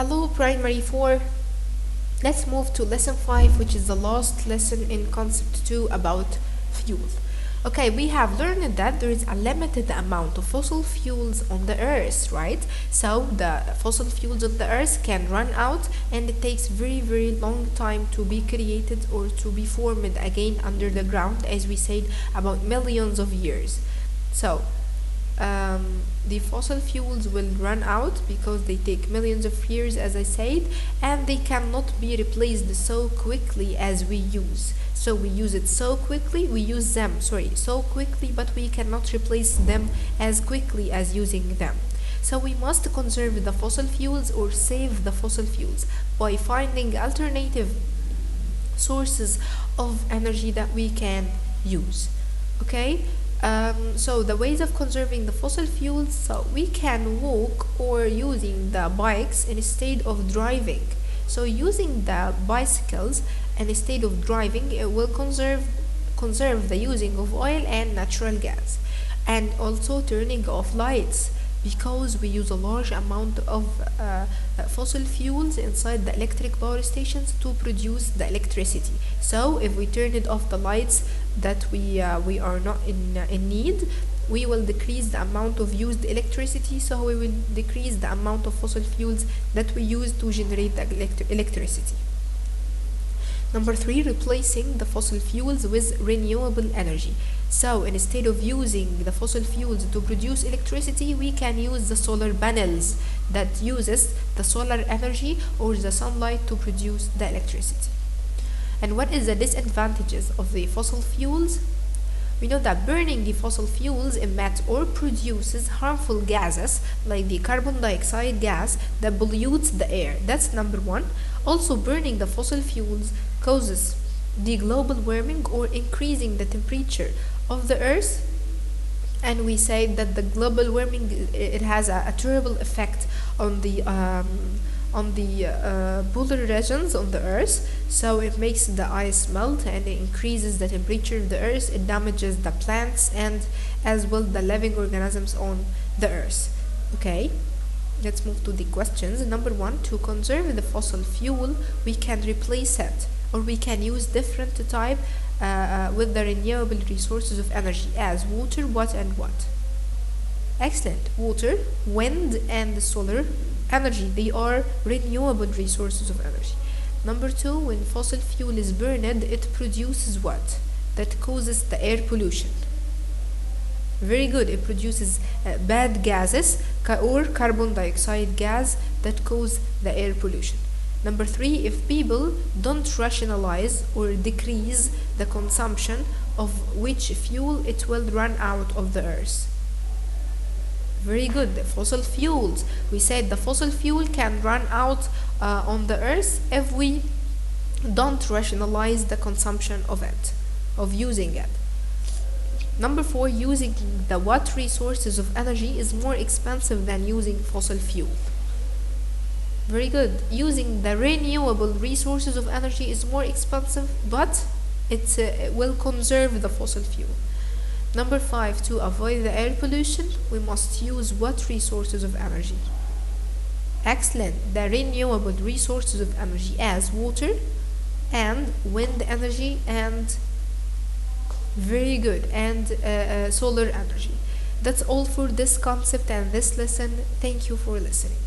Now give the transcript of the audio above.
Hello primary 4. Let's move to lesson 5, which is the last lesson in concept 2 about fuel. Okay, we have learned that there is a limited amount of fossil fuels on the earth, right? So the fossil fuels on the earth can run out, and it takes very long time to be created or to be formed again under the ground, as we said, about millions of years. So the fossil fuels will run out because they take millions of years, as I said, and they cannot be replaced so quickly as we use. So we use it so quickly, so quickly, but we cannot replace them as quickly as using them. So we must conserve the fossil fuels or save the fossil fuels by finding alternative sources of energy that we can use. Okay? So the ways of conserving the fossil fuels, so we can walk or using the bikes instead of driving. So using the bicycles instead of driving, it will conserve the using of oil and natural gas, and also turning off lights, because we use a large amount of fossil fuels inside the electric power stations to produce the electricity. So if we turn it off the lights that we are not in need, we will decrease the amount of used electricity, so we will decrease the amount of fossil fuels that we use to generate the electricity. Number 3, replacing the fossil fuels with renewable energy. So instead of using the fossil fuels to produce electricity, we can use the solar panels that uses the solar energy or the sunlight to produce the electricity. And what is the disadvantages of the fossil fuels? We know that burning the fossil fuels emits or produces harmful gases like the carbon dioxide gas that pollutes the air. That's number 1. Also, burning the fossil fuels causes the global warming or increasing the temperature of the earth, and we say that the global warming, it has a terrible effect on the polar regions on the earth. So it makes the ice melt and it increases the temperature of the earth. It damages the plants and as well the living organisms on the earth. Okay, let's move to the questions. Number 1, to conserve the fossil fuel, we can replace it, or we can use different type with the renewable resources of energy as water, what and what. Excellent. Water, wind and solar energy, they are renewable resources of energy. Number 2, when fossil fuel is burned, it produces what? That causes the air pollution. Very good. It produces bad gases or carbon dioxide gas that cause the air pollution. Number 3, if people don't rationalize or decrease the consumption of which fuel, it will run out of the earth. Very good. The fossil fuels, we said the fossil fuel can run out on the earth if we don't rationalize the consumption of it, of using it. Number 4, using the what resources of energy is more expensive than using fossil fuel. Very good. Using the renewable resources of energy is more expensive, but it will conserve the fossil fuel. Number 5, to avoid the air pollution, we must use what resources of energy? Excellent. The renewable resources of energy as water and wind energy, and very good, and solar energy. That's all for this concept and this lesson. Thank you for listening.